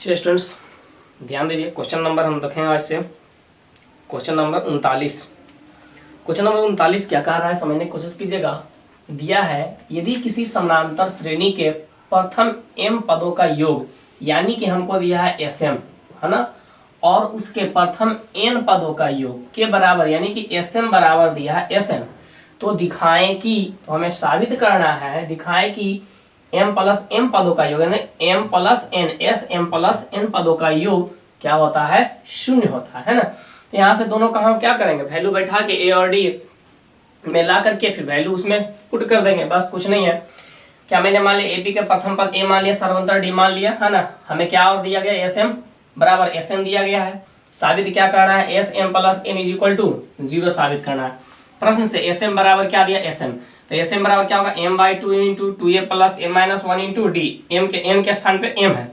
चलिए स्टूडेंट्स ध्यान दीजिए, क्वेश्चन नंबर हम देखेंगे आज से क्वेश्चन नंबर 39। क्वेश्चन नंबर 39 क्या कह रहा है समझने की कोशिश कीजिएगा। दिया है यदि किसी समानांतर श्रेणी के प्रथम m पदों का योग, यानी कि हमको दिया है Sm, है ना, और उसके प्रथम n पदों का योग के बराबर, यानी कि Sm बराबर दिया है Sn, तो दिखाएं कि, तो हमें साबित करना है, दिखाएं कि m प्लस m पदों का योग, यानी m plus n, Sm plus n पदों का योग क्या होता है, शून्य होता है ना। तो यहाँ से दोनों का हम क्या करेंगे, वैल्यू बैठा के a और d में ला करके फिर वैल्यू उसमें पुट कर देंगे, बस कुछ नहीं है। क्या मैंने मान लिया AP के प्रथम पद a मान लिया, सर्वंतर d मान लिया, है ना। हमें क्या और दिया गया, Sm बराबर Sn दिया गया है। साबित क्या करना है, Sm plus n is equal to 0 साबित करना है। प्रश्न से Sm बराबर क्या दिया, Sn, तो Sm बराबर क्या होगा, m/2 into 2a plus m-1 into d, m के n के स्थान पे m है,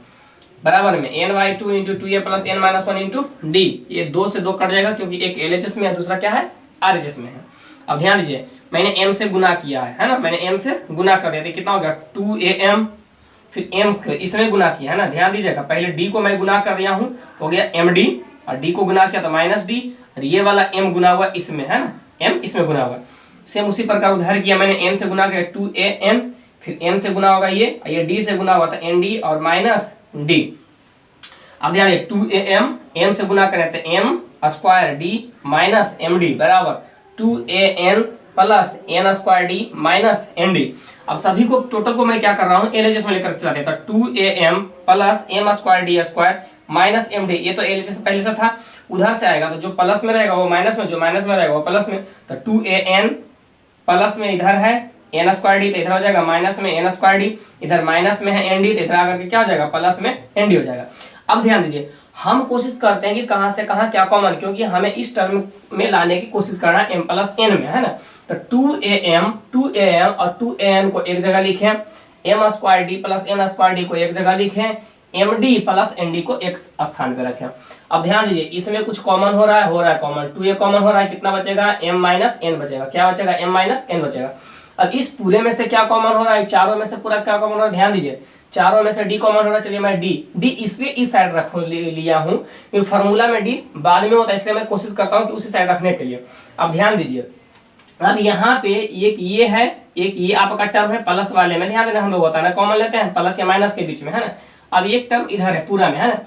बराबर में n/2 into 2a plus n-1 into d। ये 2 से 2 कट जाएगा क्योंकि एक LHS में है, दूसरा क्या है, RHS में है। अब ध्यान दीजिए, मैंने m से गुना किया है ना, मैंने m से गुना कर दिया, तो कितना हो गया 2am, फिर m इसमें गुना किया है ना। ध्यान दीजिएगा, पहले d को मैं गुना कर दिया हूँ तो हो गया md, और d को गुना किया तो -d, और ये वाला m गुना हुआ इसमें, है ना, m इसमें गुना हुआ। सेम उसी प्रकार उधार किया मैंने, n से गुना किया 2an, फिर n से गुना होगा ये d से गुना हुआ था nd और -d। अब ध्यान दिए 2am, m से गुना करें तो m square d minus md बराबर 2an plus n square d minus nd। अब सभी को टोटल को मैं क्या कर रहा हूँ, LHS में लेकर चला देता, 2am plus m square d square minus md। ये तो LHS पहले से था, उधर से आएगा तो जो प्लस में रहेगा वो माइनस में, जो माइनस में रहेगा वो प्लस में। तो 2an प्लस में इधर है n स्क्वायर डी, तो इधर हो जाएगा माइनस में n स्क्वायर डी, इधर माइनस में है nd, तो इधर आकर के क्या हो जाएगा, प्लस में nd हो जाएगा। अब ध्यान दीजिए, हम कोशिश करते हैं कि कहां से कहां क्या कॉमन, क्योंकि हमें इस टर्म में लाने की कोशिश करना है m प्लस n में, है ना। तो 2am और 2an को एक जगह लिखें, m square D plus n square D को एक जगह लिखें, md प्लस nd को एक स्थान पे रखें। अब ध्यान दीजिए, इसमें कुछ कॉमन हो रहा है कॉमन, 2a कॉमन हो रहा है, कितना बचेगा, m माइनस n बचेगा, क्या बचेगा, m माइनस n बचेगा। अब इस पूरे में से क्या कॉमन हो रहा है, चारों में से पूरा क्या कॉमन हो रहा है, ध्यान दीजिए, चारों में से d कॉमन हो रहा है। चलिए मैं d इसलिए इस साइड लिया हूँ क्योंकि फॉर्मूला में d बाद में होता है, इसलिए मैं कोशिश करता हूँ कि उसी साइड रखने के लिए। अब ध्यान दीजिए, अब यहाँ पे एक ये है, एक ये आपका टर्म है प्लस वाले में, ध्यान देना हम लोग होता है ना, कॉमन लेते हैं प्लस या माइनस के बीच में, है ना। अब एक टर्म इधर है पूरा में, है ना,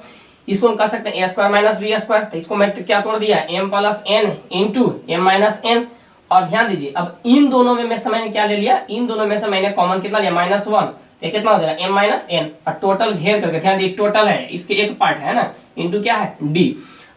इसको हम कह सकते हैं a square minus b square, तो इसको मैं क्या तोड़ दिया, m plus n into m minus n। और ध्यान दीजिए, अब इन दोनों में से मैंने क्या ले लिया, इन दोनों में से मैंने कॉमन कितना लिया, -1, तो कितना हो जाएगा m माइनस n, और टोटल घेर करके, ध्यान दीजिए टोटल है, इसके एक पार्ट है ना, इंटू क्या है d।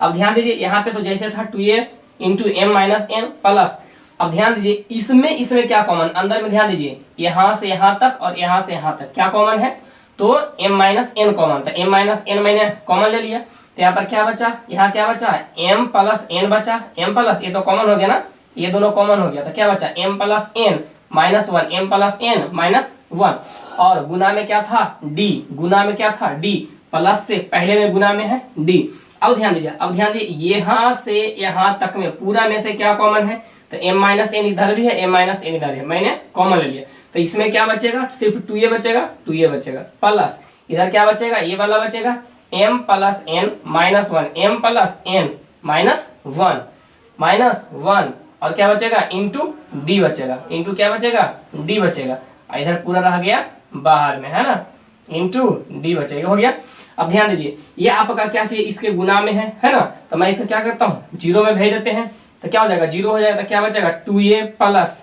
अब ध्यान दीजिए, यहाँ पे तो जैसे था 2a into m minus n plus, अब ध्यान दीजिए इसमें क्या कॉमन, अंदर में ध्यान दीजिए, यहाँ से यहाँ तक और यहाँ से यहाँ तक क्या कॉमन है, तो m माइनस n कॉमन, तो m माइनस n मैंने कॉमन ले लिया, तो यहाँ पर क्या बचा, यहाँ क्या बचा, m प्लस n बचा, m प्लस, ये तो कॉमन हो गया ना, ये दोनों कॉमन हो गया, तो क्या बचा, m plus n minus 1, m plus n minus 1, और गुना में क्या था d, गुना में क्या था d, प्लस से पहले में गुना में है d। अब ध्यान दीजिए, यहाँ से यहाँ तक में पूरा में से क्या कॉमन है, तो m माइनस n इधर भी है, m माइनस n इधर है, मैंने कॉमन ले लिया, तो इसमें क्या बचेगा, सिर्फ 2a बचेगा, प्लस इधर क्या बचेगा, ये वाला बचेगा m plus n minus 1, m plus n minus 1, और क्या बचेगा, इंटू d बचेगा, इंटू क्या बचेगा, d बचेगा, इधर पूरा रह गया बाहर में, है ना, इंटू d बचेगा, हो गया। अब ध्यान दीजिए, ये आपका क्या चाहिए, इसके गुना में है ना, तो मैं इसे क्या करता हूँ, 0 में भेज देते हैं, तो क्या हो जाएगा, 0 हो जाएगा, तो क्या बचेगा 2a plus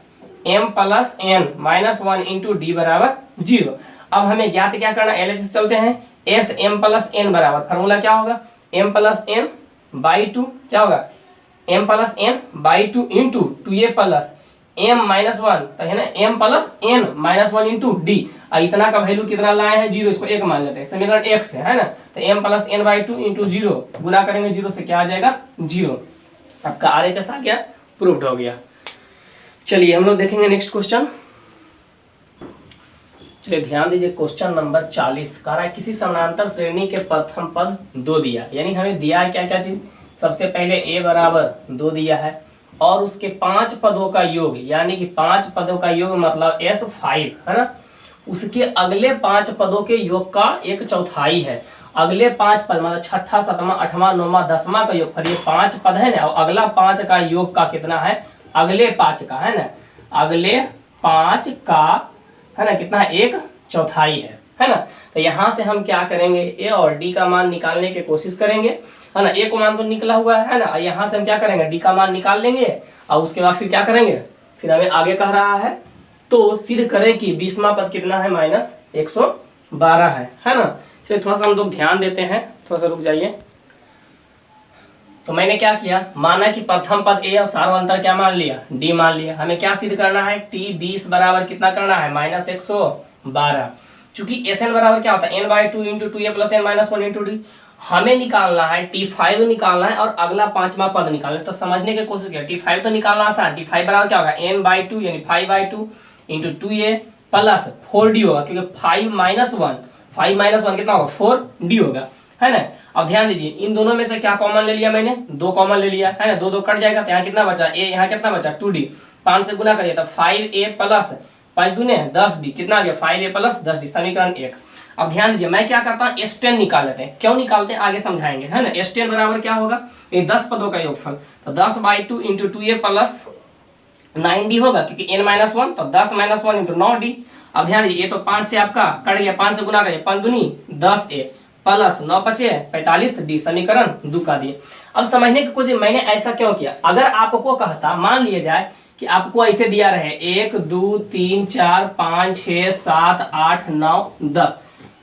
m plus n minus 1 into d बराबर 0। अब हमें ज्ञात क्या करना, LHS चलते हैं, Sm प्लस n बराबर, फॉर्मूला क्या होगा, m प्लस n बाई 2, क्या होगा, m plus n by 2 into 2a plus m minus 1, तो है ना m plus n minus 1 into d। इतना का वैल्यू कितना लाए हैं, 0, इसको 1 मान लेते हैं, समीकरण 1 से, है ना, तो m plus n by 2 into 0, गुना करेंगे 0 से, क्या आ जाएगा 0। आपका RHS आ गया, प्रूव्ड हो गया। चलिए हम लोग देखेंगे नेक्स्ट क्वेश्चन। चलिए ध्यान दीजिए, क्वेश्चन नंबर 40 कह रहा है किसी समानांतर श्रेणी के प्रथम पद 2 दिया, यानी हमें दिया है क्या क्या चीज, सबसे पहले a बराबर 2 दिया है, और उसके 5 पदों का योग, यानी कि 5 पदों का योग मतलब S5, है ना, उसके अगले 5 पदों के योग का 1/4 है। अगले 5 पद मतलब छठा, सतवां, आठवां, नौवां, 10वां का योग, ये 5 पद है ना, और अगला 5 का योग का कितना है, अगले 5 का है ना, अगले 5 का है ना कितना है, 1/4 है ना। तो यहाँ से हम क्या करेंगे, ए और डी का मान निकालने की कोशिश करेंगे, है ना। ए को मान तो निकला हुआ है ना, यहाँ से हम क्या करेंगे, डी का मान निकाल लेंगे, और उसके बाद फिर क्या करेंगे, फिर हमें आगे कह रहा है तो सिद्ध करें कि 20वां पद कितना है, -112 है ना। चलिए थोड़ा सा हम लोग ध्यान देते हैं, थोड़ा सा रुक जाइए। तो मैंने क्या किया, माना कि प्रथम पद ए और सार्वंतर क्या मान लिया, डी मान लिया। हमें क्या सिद्ध करना है, t20 बराबर कितना करना है, -112। चूंकि Sn बराबर क्या होता है, n/2 × 2a + n - 1 × d। हमें निकालना है t5 निकालना है और अगला 5वां पद निकालना है। तो समझने की कोशिश किया, t5 तो निकालना आसान, t5 बराबर क्या होगा, n/2 यानी 5/2 × 2a + 4d होगा, क्योंकि 5 - 1 कितना होगा, 4d होगा, है ना। अब ध्यान दीजिए, इन दोनों में से क्या कॉमन ले लिया मैंने, 2 कॉमन ले लिया है ना, 2 कट जाएगा, तो यहाँ कितना बचा, a, यहाँ कितना बचा 2d, 5 से गुना करिए तो 5a + 5 दूने 10d, कितना आ गया 5a + 10d, समीकरण 1। अब ध्यान दीजिए, मैं क्या करता हूँ, S10 निकाल लेते हैं। क्यों निकालते हैं आगे समझाएंगे, है ना। S10 बराबर क्या होगा, ये 10 पदों का योगफल, तो 10/2 × 2a + 9d होगा, क्योंकि n-1 तो 10 - 1 × 9d। अब ध्यान दीजिए, ये तो 5 से आपका कट गया, 5 से गुना करिए, 5 दूनी 10a + 9 × 5 = 45d, समीकरण 2 का दिए। अब समझने की कोशिश, मैंने ऐसा क्यों किया, अगर आपको कहता, मान लिया जाए कि आपको ऐसे दिया रहे 1 2 3 4 5 6 7 8 9 10,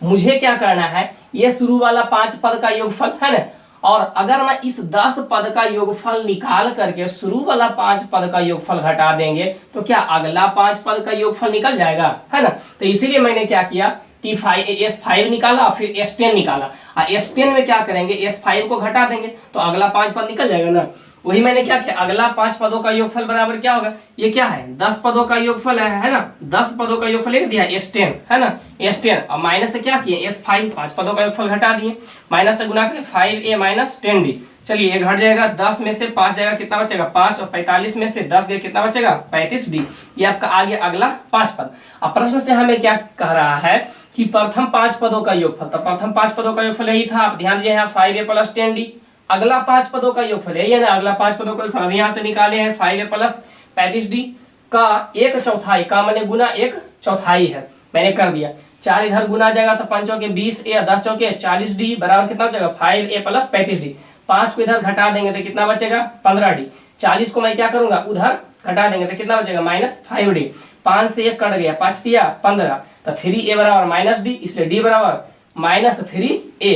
मुझे क्या करना है, ये शुरू वाला 5 पद का योगफल है ना, और अगर मैं इस 10 पद का योगफल निकाल करके शुरू वाला 5 पद का योगफल घटा देंगे तो क्या अगला 5 पद का योगफल निकल जाएगा, है ना। तो इसीलिए मैंने क्या किया, S5 निकाला, फिर S10 निकाला, और S10 में क्या करेंगे, S5 को घटा देंगे तो अगला 5 पद निकल जाएगा ना। वही मैंने क्या किया, अगला 5 पदों का योगफल बराबर क्या होगा, ये क्या है, 10 पदों का योगफल है ना, 10 पदों का योगफल एक दिया S10 है ना, S10 और माइनस से क्या किए, S5, 5 पदों का योगफल घटा दिए, माइनस से गुना करें 5a - 10d। चलिए ये घट जाएगा, 10 में से 5 जाएगा, कितना बचेगा 5, और 45 में से 10 गए, कितना बचेगा 35d। ये आपका आ गया अगला 5 पद। अब प्रश्न से हमें क्या कह रहा है कि प्रथम 5 पदों का योगफल, तो प्रथम 5 पदों का योगफल यही था। आप ध्यान दीजिए, यहाँ 5a + 10d, अगला 5 पदों का योगफल यही है ना, अगला 5 पदों का योगफल यहाँ से निकाले हैं, 5a + 35d का 1/4 का मैंने गुना 1/4 है, मैंने कर दिया। 4 इधर गुना जाएगा तो 5 चौके 20a और 10 चौके 40d बराबर कितना बचेगा 5a + 35d। 5 को इधर घटा देंगे तो कितना बचेगा 15d। 40 को मैं क्या करूंगा, उधर घटा देंगे तो कितना बचेगा -5d। 5 से 1 कट गया, 5 तिया 15, तो 3a बराबर -d, इसलिए d बराबर -3a।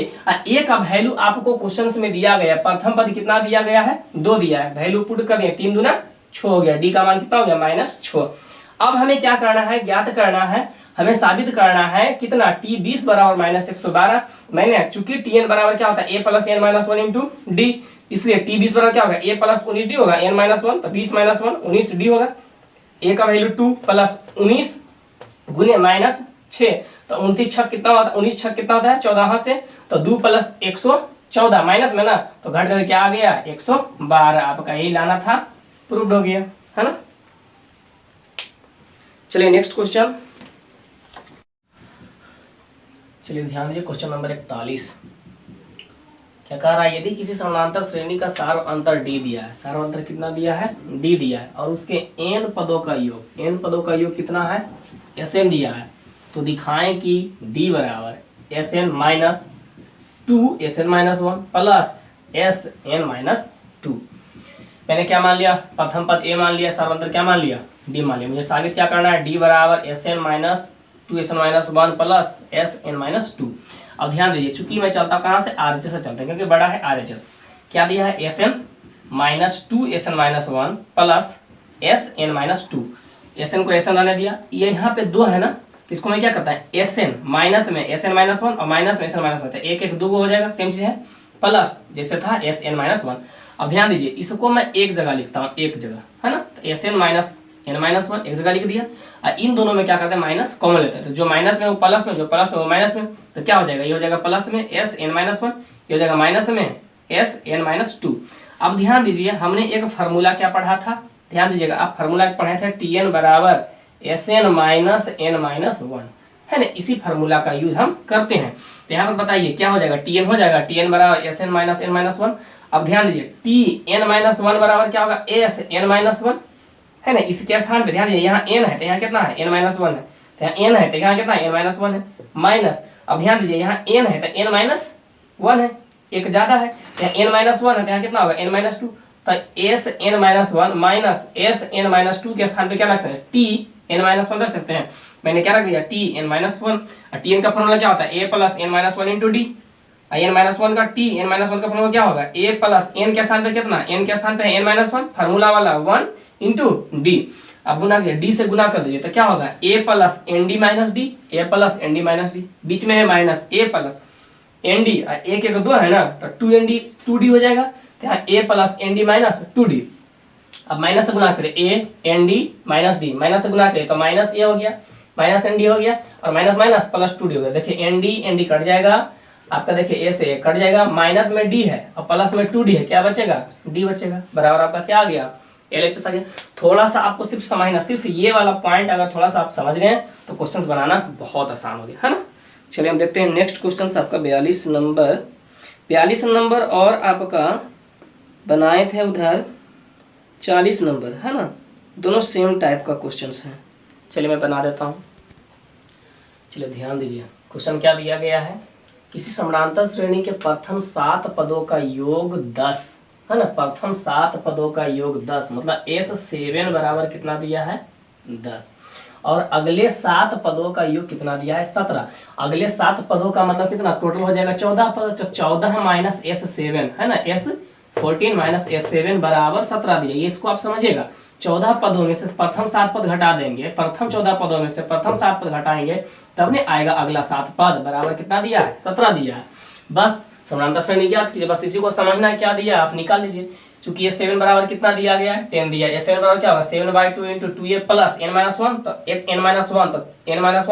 a का वैल्यू आपको क्वेश्चन में दिया गया, प्रथम पद कितना दिया गया है, 2 दिया है, वैल्यू पुट कर दिए, 3 दूना 6 हो गया, d का मान कितना हो गया -6। अब हमें क्या करना है, ज्ञात करना है, हमें साबित करना है कितना, t20 बराबर -112। मैंने चूंकि tn बराबर क्या होता है, a + n - 1 × d, इसलिए t20 बराबर क्या होगा, a + 19d होगा, n-1 तो 20 - 1 19d होगा। a का वैल्यू 2 + 19 गुने -6, तो 29 छक कितना होता है, 19 छक कितना होता है 14 से, तो 2 + 114 माइनस में ना, तो घट कर क्या आ गया 112। आपका यही लाना था, प्रूव्ड हो गया, है ना। चलिए नेक्स्ट क्वेश्चन, चलिए ध्यान दीजिए, क्वेश्चन नंबर 41 क्या कह रहा है, यदि किसी समानांतर श्रेणी का सार अंतर d दिया है, सार अंतर कितना दिया है, d दिया है, और उसके n पदों का योग, n पदों का योग कितना है, Sn दिया है, तो दिखाएं कि d बराबर Sn - 2 Sn - 1 प्लस Sn - 2। मैंने क्या मान लिया, प्रथम पद a मान लिया, सार्वंतर क्या मान लिया, d मान लिया। मुझे साबित क्या करना है, d बराबर Sn - 2 Sn - 1 प्लस Sn - 2। अब ध्यान दीजिए, चूंकि मैं चलता हूँ कहाँ से, RHS से चलता है, क्योंकि बड़ा है RHS। क्या दिया है, Sn - 2 Sn - 1 plus Sn - 2। Sn को Sn रहने दिया, ये यहाँ पे 2 है ना, तो इसको मैं क्या करता है, Sn माइनस में Sn - 1 और माइनस में Sn - 1, 1 1 2 हो जाएगा, सेम चीज है, प्लस जैसे था Sn - 1। अब ध्यान दीजिए, इसको मैं एक जगह लिखता हूँ, एक जगह है ना, तो Sn - n - 1 एक जगह लिख दिया, और इन दोनों में क्या करते हैं, माइनस कॉमन लेते हैं, तो जो माइनस में वो प्लस में, जो प्लस में वो माइनस में, तो क्या हो जाएगा, ये हो जाएगा प्लस में Sn - 1, ये हो जाएगा माइनस में Sn - 2। अब ध्यान दीजिए, हमने एक फार्मूला क्या पढ़ा था, ध्यान दीजिएगा, आप फार्मूला पढ़े थे, Tn बराबर Sn - n - 1, है ना, इसी फार्मूला का यूज हम करते हैं। तो यहाँ पर बताइए क्या हो जाएगा, टी एन हो जाएगा, टी एन बराबर S N minus N minus one. अब ध्यान दीजिए टी एन माइनस वन बराबर क्या होगा, एस एन माइनस वन, है ना। इसके स्थान पे ध्यान दीजिए, यहाँ एन है तो यहाँ कितना है, एन माइनस वन है, तो यहाँ एन है तो यहाँ कितना है, एन माइनस वन है, माइनस। अब ध्यान दीजिए यहाँ एन है तो एन माइनस वन है, एक ज्यादा है, यहाँ एन माइनस वन है तो यहाँ कितना होगा, एन माइनस टू। तो S N minus one minus S N minus two के स्थान पे क्या रख सकते हैं, टी एन माइनस वन रख सकते हैं। मैंने क्या रख दिया, t n minus one. T n का फॉर्मूला क्या होता है, a plus n minus one into d. N minus one का टी एन माइनस वन का फॉर्मूला क्या होगा, ए प्लस एन के स्थान पे कितना, एन के स्थान पे एन माइनस वन, फार्मूला वाला वन इंटू डी। अब गुना किया, डी से गुना कर दीजिए तो क्या होगा, a plus n d minus d, a plus n d minus d, बीच में है minus, a plus n d, एक एक दो है ना, तो two n d two d हो जाएगा, तो यहाँ a plus n d minus two d. अब माइनस से गुना करें, a n d minus d, minus से गुना करें तो माइनस ए हो गया, माइनस एन डी हो गया, और minus minus plus two d हो गया। देखिए एन डी कट जाएगा आपका, देखिए ए से ए कट जाएगा, माइनस में डी है और प्लस में टू डी है, क्या बचेगा, डी बचेगा, बराबर आपका क्या आ गया, LHS आ गया। थोड़ा सा आपको सिर्फ समझना, सिर्फ ये वाला पॉइंट अगर थोड़ा सा आप समझ गए तो क्वेश्चंस बनाना बहुत आसान हो गया, है ना। चलिए हम देखते हैं नेक्स्ट क्वेश्चन आपका 42 नंबर और आपका बनाए थे उधर 40 नंबर, है ना, दोनों सेम टाइप का क्वेश्चंस हैं। चलिए मैं बना देता हूँ। चलिए ध्यान दीजिए, क्वेश्चन क्या दिया गया है, किसी समानांतर श्रेणी के प्रथम 7 पदों का योग 10, है ना, प्रथम 7 पदों का योग 10, मतलब S7 बराबर कितना दिया है, 10, और अगले 7 पदों का योग कितना दिया है, 17। अगले 7 पदों का मतलब कितना, टोटल हो जाएगा 14 पद, तो 14 माइनस S7, है ना, S14 माइनस S7 बराबर 17 दिया। ये इसको आप समझिएगा, 14 पदों में से प्रथम 7 पद घटा देंगे, प्रथम 14 पदों में से प्रथम 7 पद घटाएंगे, तब ने आएगा अगला 7 पद बराबर कितना दिया है, 17 दिया है। बस समानांतर श्रेणी ज्ञात कीजिए, बस इसी को समझना है, क्या दिया आप निकाल लीजिए। चूंकि S7 बराबर कितना दिया गया है, 10 दिया है, S7 बराबर क्या होगा, 7/2 into 2a plus n minus 1, तो n माइनस 1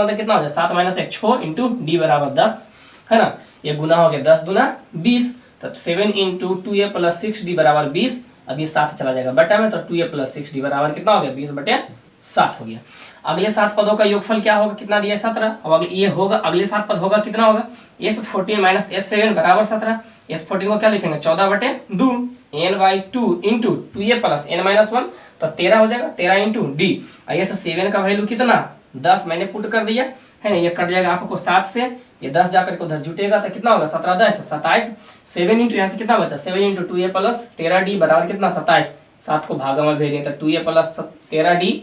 तो कितना हो जाए, 7 माइनस 1 6 इंटू डी बराबर 10, है ना, ये गुना हो गया 10 दूना 20, तो 7 इंटू 2a प्लस 6d बराबर 20। अब ये 7 चला जाएगा बटा में, तो 2a प्लस 6d बराबर कितना हो गया, 20/7 हो गया। अगले 7 पदों का योगफल क्या होगा, कितना दिया 17। अब ये होगा अगले 7 पद होगा कितना होगा, S14 माइनस S7 बराबर 17। S14 को क्या लिखेंगे, 14/2 n/2 into 2a plus n minus 1, तो 13 हो जाएगा, 13 इंटू डी। S7 का वैल्यू कितना, 10 मैंने पुट कर दिया, है ना, ये कट जाएगा आपको 7 से, ये 10 जाकर के उधर जुटेगा तो कितना होगा, 17 10 27, 7 इंटू यहाँ से कितना बचा, 7 इंटू 2a प्लस 13d बराबर कितना 27, 7 को भागा में भेजें तो 2a प्लस 13d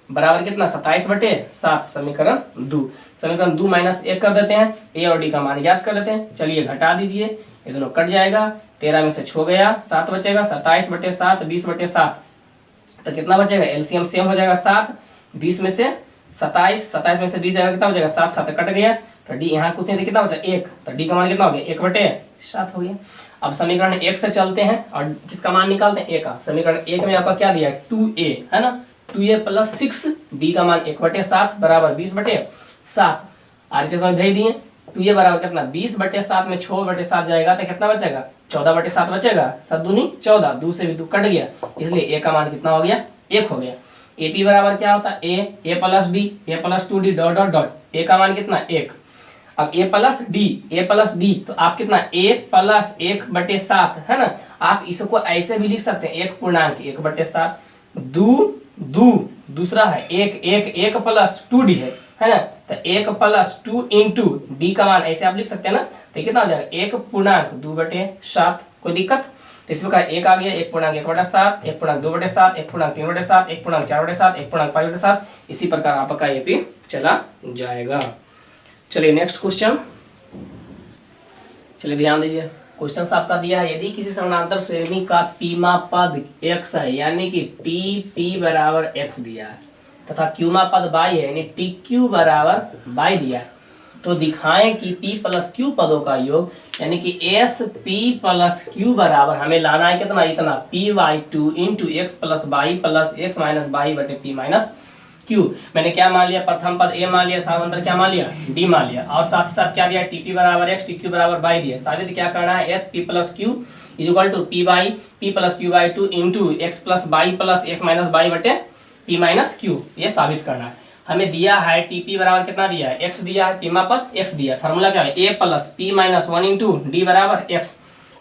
बराबर कितना 27/7, समीकरण 2। समीकरण 2 माइनस 1 कर देते हैं, ए और डी का मान ज्ञात कर देते हैं। चलिए घटा दीजिए, ये दोनों कट जाएगा, 13 में से 6 गया, 7 बचेगा, 27/7 20/7, तो कितना बचेगा, एलसीएम सेम हो जाएगा 7, 20 में से 27, 27 में से 20 जाएगा, कितना बचेगा 7, 7 कट गया, तो डी यहाँ कुछ नहीं, कितना बचा 1, तो डी का मान कितना हो गया 1/7 हो गया। अब समीकरण 1 से चलते हैं और किसका मान निकालते हैं, ए का। समीकरण 1 में आपका क्या दिया है, 2a, है ना, 2a प्लस 6, डी का मान 1/7 बराबर 20/7, आरएचएस में भेज दिए। 2a बराबर कितना, 20/7 में 6/7 जाएगा तो कितना बचेगा, 14/7 बचेगा, 7 दूनी 14, 2 से भी 2 कट गया, इसलिए a का मान कितना हो गया, 1 हो गया। AP बराबर क्या होता है, a plus d, a plus 2d dot dot dot, a का मान कितना 1। अब a प्लस d, तो आप कितना a प्लस 1/7, है ना, आप इसको ऐसे भी लिख सकते हैं, 1 पूर्णांक 1/7, दूसरा है 1 प्लस 2d है ना, तो 1 प्लस 2 इंटू डी का मान ऐसे आप लिख सकते हैं ना, तो कितना हो जाएगा 1 पूर्णांक 2/7, कोई दिक्कत, तो इस प्रकार 1 आ गया, 1 पूर्णांक 1/7, 1 पूर्णांक 2/7, 1 पूर्णांक 3/7, 1 पूर्णांक 4/7, 1 पूर्णांक 5/7, इसी प्रकार आपका ये भी चला जाएगा। चलिए नेक्स्ट क्वेश्चन, चलिए ध्यान दीजिए, क्वेश्चन आपका दिया है, यदि किसी समानांतर श्रेणी का पीमा पद x है, यानी कि TP बराबर x दिया है, तथा क्यूमा पद y है, यानी TQ बराबर y दिया है, तो दिखाएं कि P प्लस Q पदों का योग, यानी कि SP प्लस Q बराबर हमें लाना है कितना, इतना P/2 into x plus y plus x minus y बटे P माइनस Q। मैंने क्या मान लिया, प्रथम पद A मान लिया, सामांतर क्या मान लिया, D मान लिया, और साथ ही साथ क्या दिया, TP बराबर x, TQ बराबर y दिया। साबित क्या करना है, SP plus Q is equal to P plus Q/2 into x plus y plus x minus y बटे P माइनस Q, ये साबित करना है। हमें दिया है टीपी बराबर कितना दिया है, एक्स दिया है, पीमा पर एक्स दिया है। फार्मूला क्या है, a plus p minus 1 into d बराबर एक्स,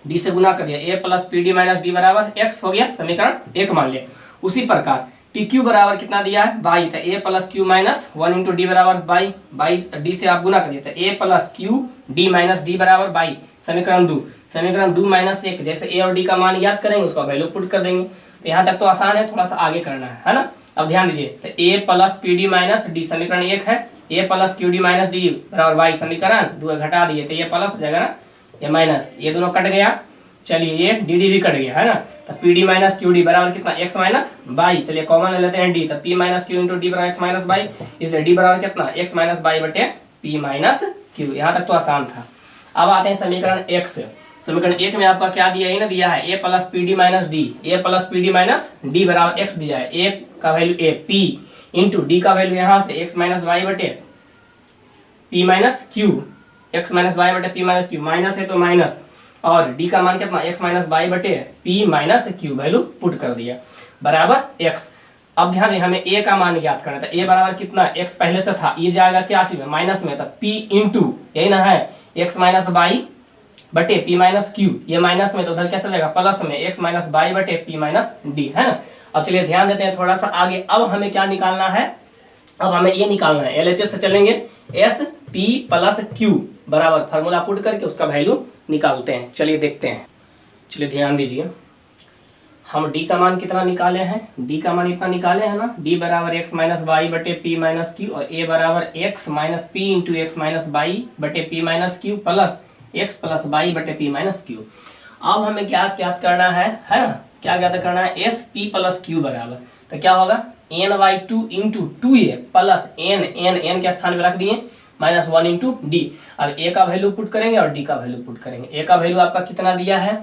डी से गुना कर दिया, a plus p d minus d बराबर एक्स हो गया, समीकरण 1 मान लिया। उसी प्रकार टी क्यू बराबर कितना दिया है, बाई, तो a plus q minus 1 into d बराबर बाई, बाई डी से आप गुना कर दिया, तो a plus q d minus d बराबर बाई, समीकरण 2, समीकरण 2 माइनस 1, जैसे ए और डी का मान याद करेंगे उसका वैल्यू पुट कर देंगे। तो यहाँ तक तो आसान है, थोड़ा सा आगे करना है ना। अब ध्यान दीजिए, तो a plus p d minus d समीकरण 1 है, a plus q d minus d बराबर बाई, समीकरण 2 घटा दिए तो ये प्लस हो जाएगा ना, ये माइनस, ये दोनों कट गया, चलिए ये डी डी भी कट गया है ना। तो P d minus Q D बराबर कितना, एक्स माइनस बाई, चलिए कॉमन ले लेते हैं डी, तो P minus Q into d बराबर एक्स माइनस बाई, इसलिए डी बराबर कितना, एक्स माइनस बाई बटे पी माइनस क्यू। यहाँ तक तो आसान था। अब आते हैं समीकरण 1 से। समीकरण 1 में आपका क्या दिया है ना, दिया है a plus p d minus d, a plus p d minus d बराबर एक्स दिया है, ए का value a, p into d का वैल्यू यहाँ से एक्स माइनस वाई बटे P minus Q, x minus Y बटे पी माइनस क्यू, माइनस है तो माइनस, और डी का मान कितना, एक्स माइनस वाई बटे P minus q, value put कर दिया बराबर एक्स। अब ध्यान दें, हमें ए का मान ज्ञात करना था, ए बराबर कितना, एक्स पहले से था, ये जाएगा क्या चीज में, माइनस में, तो पी इंटू यही ना है एक्स माइनस वाई बटे पी माइनस क्यू, ये माइनस में तो उधर क्या चलेगा प्लस में, एक्स माइनस वाई बटे पी माइनस डी, है ना। अब चलिए ध्यान देते हैं थोड़ा सा आगे। अब हमें क्या निकालना है, अब हमें ये निकालना है, एलएचएस से चलेंगे, एस पी प्लस क्यू बराबर फार्मूला पुट करके उसका वैल्यू निकालते हैं। चलिए देखते हैं, चलिए ध्यान दीजिए, हम डी का मान कितना निकाले हैं, डी का मान इतना निकाले हैं ना, डी बराबर एक्स माइनस वाई बटे पी माइनस क्यू, और ए बराबर x minus p into x minus Y बटे P minus q plus x plus y बटे पी माइनस क्यू। अब हमें क्या ज्ञात करना है ना, क्या ज्ञात करना है, एस पी प्लस क्यू बराबर, तो क्या होगा n y two into two a plus n, n के स्थान पे रख दिए माइनस 1 इंटू डी। अब ए का वैल्यू पुट करेंगे और डी का वैल्यू पुट करेंगे। ए का वैल्यू आपका कितना दिया है,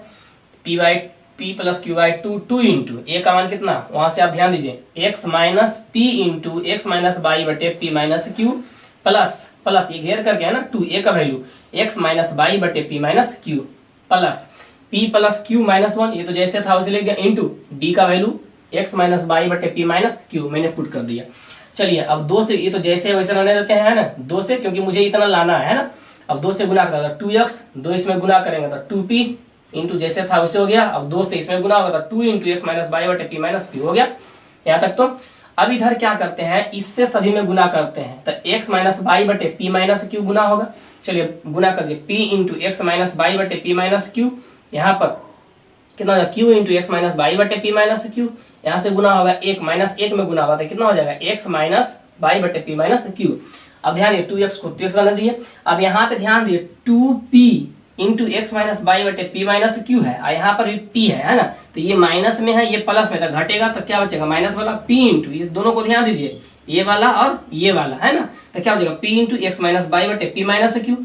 p plus q by two into a का मान कितना, वहां से आप ध्यान दीजिए, x minus p into x minus Y बटे P minus q plus plus ये घेर करके है ना, टू ए का वैल्यू एक्स माइनस वाई बटे P minus q plus p plus q minus 1, ये तो जैसे था उसे लिख दिया, इंटू डी का वैल्यू एक्स माइनस वाई बटे पी माइनस क्यू मैंने पुट कर दिया। चलिए अब 2 से, ये तो जैसे वैसे रहने देते हैं ना, 2 से, क्योंकि मुझे इतना लाना है ना। अब 2 से गुना करेगा 2x, 2 इसमें गुना करेंगे तो 2p इंटू जैसे था वैसे हो गया। अब 2 से इसमें गुना होगा तो 2 इंटू एक्स माइनस वाई बटे पी माइनस क्यू हो गया, यहाँ तक तो। अब इधर क्या करते हैं, इससे सभी में गुना करते हैं, तो एक्स माइनस वाई बटे पी माइनस क्यू गुना होगा। चलिए गुना कर दिए, p into x minus Y बटे पी माइनस क्यू, यहाँ पर कितना होगा, q into x minus Y बटे पी माइनस क्यू, यहाँ से गुना होगा 1 माइनस 1 में गुना होगा तो कितना हो जाएगा, एक्स माइनस वाई बटे पी माइनस क्यू। अब ध्यान दिए 2x को 2x रहने दिए। अब यहाँ पे ध्यान दिए 2p into x minus Y बटे पी माइनस क्यू है, और यहाँ पर भी p है ना, तो ये माइनस में है, ये प्लस में, तो घटेगा तो क्या बचेगा, माइनस वाला p इंटू, इस दोनों को ध्यान दीजिए, ये वाला और ये वाला है ना, तो क्या हो जाएगा p into x minus Y बटे पी माइनस क्यू।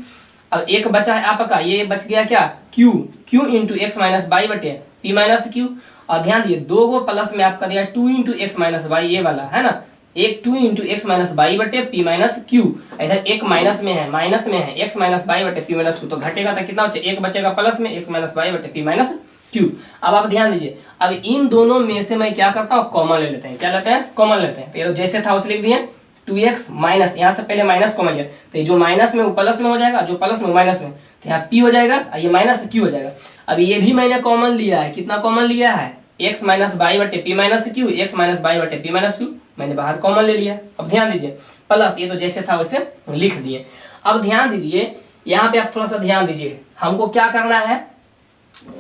अब एक बचा है आपका, ये बच गया क्या, q into x minus Y बटे पी माइनस क्यू। और ध्यान दिए 2 को प्लस में आपका दिया 2 इंटू एक्स माइनस वाई, ये वाला है ना, एक 2 इंटू एक्स माइनस वाई बटे पी माइनस क्यू, इधर एक माइनस में है एक्स माइनस वाई बटे पी माइनस क्यू, तो घटेगा तो कितना बचे, एक बचेगा प्लस में एक्स माइनस वाई बटे पी माइनस क्यू। अब आप ध्यान दीजिए, अब इन दोनों में से मैं क्या करता हूँ, कॉमन ले लेते हैं, क्या लेते हैं, कॉमन लेते हैं। तो जैसे था उसे लिख दिए 2x माइनस, यहाँ से पहले माइनस कॉमन लिया, तो जो माइनस में वो प्लस में हो जाएगा, जो प्लस में वो माइनस में, तो यहाँ p हो जाएगा, ये माइनस q हो जाएगा। अब ये भी मैंने कॉमन लिया है, कितना कॉमन लिया है, एक्स माइनस वाई बटे P minus Q, x minus Y बटे पी माइनस क्यू मैंने बाहर कॉमन ले लिया। अब ध्यान दीजिए प्लस, ये तो जैसे था वैसे लिख दिए। अब ध्यान दीजिए यहाँ पे आप थोड़ा सा ध्यान दीजिए, हमको क्या करना है,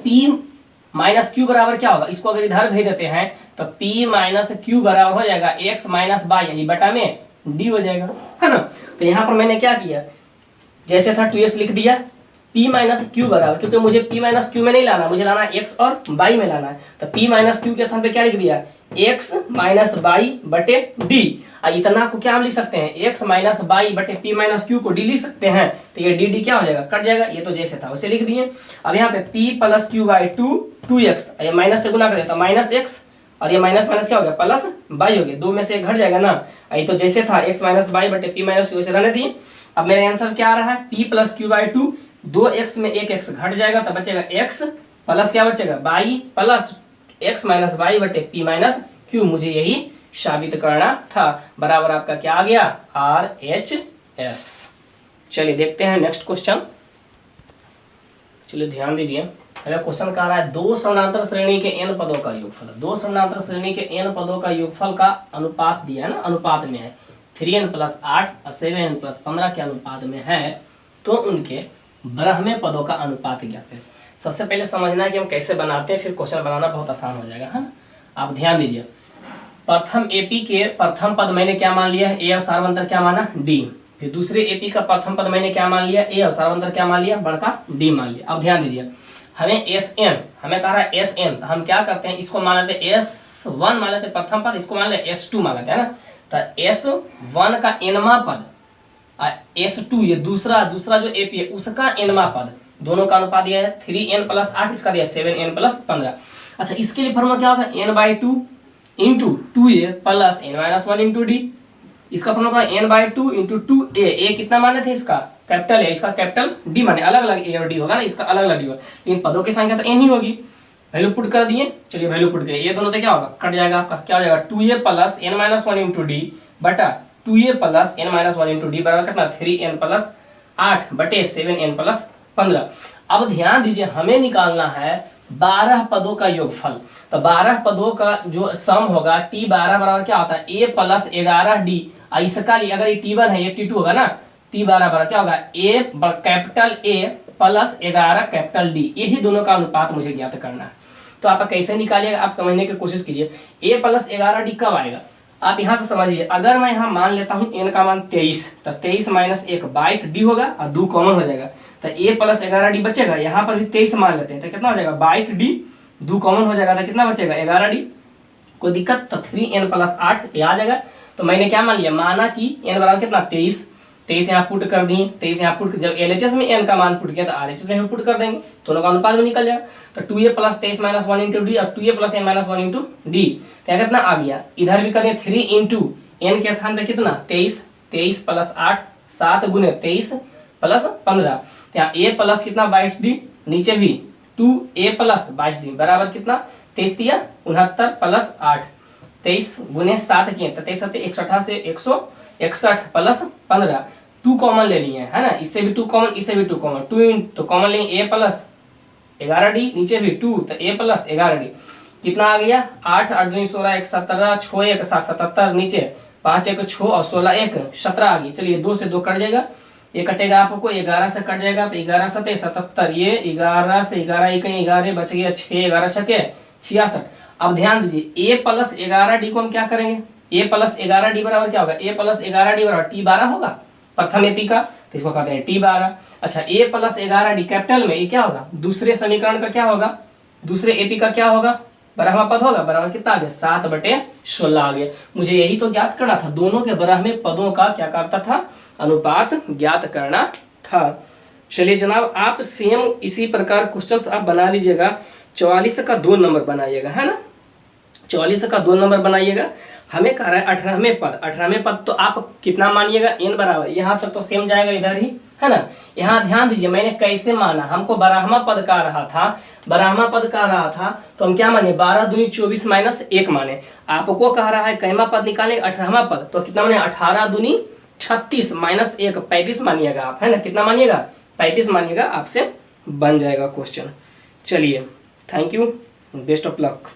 p माइनस क्यू बराबर क्या होगा, इसको अगर इधर भेज देते हैं तो p माइनस क्यू बराबर हो जाएगा एक्स माइनस वाई, यानी बटा में d हो जाएगा, है ना। तो यहाँ पर मैंने क्या किया, जैसे था 2x लिख दिया, p माइनस क्यू बराबर, क्योंकि मुझे p माइनस क्यू में नहीं लाना, मुझे लाना x और y में लाना है, तो p माइनस क्यू के स्थान पे क्या लिख दिया, x माइनस वाई बटे d। इतना को क्या हम लिख सकते हैं, x माइनस वाई बटे p माइनस क्यू को d लिख सकते हैं, तो ये dd क्या हो जाएगा, कट जाएगा, ये तो जैसे था उसे लिख दिए। अब यहाँ पे p plus q by 2x, ये माइनस से गुना कर देता माइनस x, और ये माइनस माइनस क्या हो गया, प्लस वाई हो गया, 2 में से 1 घट जाएगा ना, ये तो जैसे था एक्स माइनस वाई बटे पी माइनस क्यू से रहने दिए। अब मेरा आंसर क्या आ रहा है, p plus q by 2, 2x में 1x घट जाएगा तो बचेगा x प्लस क्या बचेगा, Y plus X minus Y बटे पी माइनस क्यू, मुझे यही साबित करना था। बराबर आपका क्या आ गया, RHS। चलिए देखते हैं नेक्स्ट क्वेश्चन। चलिए ध्यान दीजिए, अगर क्वेश्चन कह रहा है दो समानांतर श्रेणी के n पदों का योगफल। दो समानांतर श्रेणी के n पदों का योगफल का अनुपात दिया है ना, अनुपात में है 3n + 8 और 7n + 15 के अनुपात में है, तो उनके ब्रह्मे पदों का अनुपात ज्ञात है। सबसे पहले समझना है कि हम कैसे बनाते हैं, फिर क्वेश्चन बनाना बहुत आसान हो जाएगा, है ना। आप ध्यान दीजिए, प्रथम एपी के प्रथम पद मैंने क्या मान लिया है, ए और सार्वंतर क्या माना, डी। फिर दूसरे एपी का प्रथम पद मैंने क्या मान लिया, ए और सार्वंतर क्या मान लिया, बड़का डी मान लिया। अब ध्यान दीजिए, हमें Sn, हमें कह रहा है Sn, तो हम क्या करते हैं, इसको मान लेते हैं S1 मान लेते हैं प्रथम पद, इसको मान लेते S2 मान लेते हैं ना। तो S1 का nवां पद S2 ये दूसरा जो एपी है उसका nवां पद, दोनों का अनुपात दिया है 3n + 8, इसका दिया 7n + 15। अच्छा, इसके लिए फॉर्मूला क्या होगा, n/2 × 2a + n - 1 × d। इसका फॉर्मूला n/2 × 2a, ए कितना माने थे, इसका कैपिटल है, इसका कैपिटल डी माने, अलग अलग ए और डी होगा ना, इसका अलग अलग डी होगा, लेकिन पदों की संख्या तो n ही होगी। वैल्यू पुट कर दिए, चलिए वैल्यू पुट किए, ये दोनों तो क्या होगा, कट जाएगा आपका, क्या हो जाएगा 2a + n - 1 × d बटा 2a + n - 1 × d बराबर कितना 3n + 8 बटे 7n + 15। अब ध्यान दीजिए, हमें निकालना है 12 पदों का योगफल। तो 12 पदों का जो सम होगा T12 बराबर क्या होता है, a + 11d। इसका लिए अगर ये T1 है, ये T2 होगा ना, T12 बराबर क्या होगा, a capital A + 11 capital D। यही दोनों का अनुपात मुझे ज्ञात करना है। तो आप कैसे निकालिएगा, आप समझने की कोशिश कीजिए। a + 11d कब आएगा, आप यहाँ से समझिए। अगर मैं यहाँ मान लेता हूँ n का मान 23, तो 23 - 1 22d होगा और 2 कॉमन हो जाएगा, तो a + 11d बचेगा। यहाँ पर भी 23 मान लेते हैं, तो कितना हो जाएगा 22d, 2 कॉमन हो जाएगा, तो कितना बचेगा 11d। कोई दिक्कत, तो 3n + 8 ये आ जाएगा। तो मैंने क्या मान लिया, माना कि n बराबर कितना 23, 23 यहाँ पुट कर दिए, 23 यहाँ पुट, जब LHS में n का मान पुट किया तो RHS में पुट कर देंगे, दोनों का अनुपात में निकल जाएगा। तो 2a + 23 - 1 × d और 2a + n - 1 × d, क्या कितना आ गया, इधर भी कर दिए 3 × n के स्थान पे कितना 23, 23 + 8 7 × 23 + 15, यहाँ a प्लस कितना 22d, नीचे भी 2a + 22d बराबर कितना 23 दिया 69 + 8, 23 × 7 किए तो 23 7 168 से 161 + 15, 2 कॉमन ले लिए है ना, इससे भी 2 कॉमन, इससे भी 2 कॉमन, 2 तो कॉमन लेंगे a + 11d, नीचे भी 2 तो a + 11d कितना आ गया 8 8 2 16 1 17 6 1 7 77, नीचे 5 1 6 और 16 1 17 आ गई। चलिए 2 से 2 कट जाएगा, ये कटेगा आपको 11 से कट जाएगा, तो 11 7 77, ये 11 से 11 1 11 बच गया 6 11 6 66। अब ध्यान दीजिए a + 11d को हम क्या करेंगे, a + 11d बराबर क्या होगा, a + 11d बराबर T12 होगा प्रथम एपी का, तो इसको कहते हैं T12। अच्छा, a + 11d कैपिटल में ये क्या होगा, दूसरे समीकरण का क्या होगा, दूसरे एपी का क्या होगा, ब्रह्मा पद होगा, बराबर कितना आ गया 7/16 आ गया। मुझे यही तो ज्ञात करना था, दोनों के ब्रह्मे पदों का क्या करता था, अनुपात ज्ञात करना था। चलिए जनाब, आप सेम इसी प्रकार क्वेश्चंस आप बना लीजिएगा। 44 का 2 नंबर बनाइएगा, है ना, 44 का 2 नंबर बनाइएगा। हमें कह रहा है 18वें पद, 18वें पद तो आप कितना मानिएगा n बराबर, यहाँ तक तो सेम जाएगा इधर ही, है ना। यहाँ ध्यान दीजिए मैंने कैसे माना, हमको ब्रह्मा पद का रहा था, ब्रह्मा पद का रहा था तो हम क्या माने 12 दूनी 24 - 1 माने। आपको कह रहा है कैमा पद निकाले 18वां पद, तो कितना माने 18 दूनी 36 - 1 35 मानिएगा आप, है ना, कितना मानिएगा 35 मानिएगा, आपसे बन जाएगा क्वेश्चन। चलिए thank you, best of luck.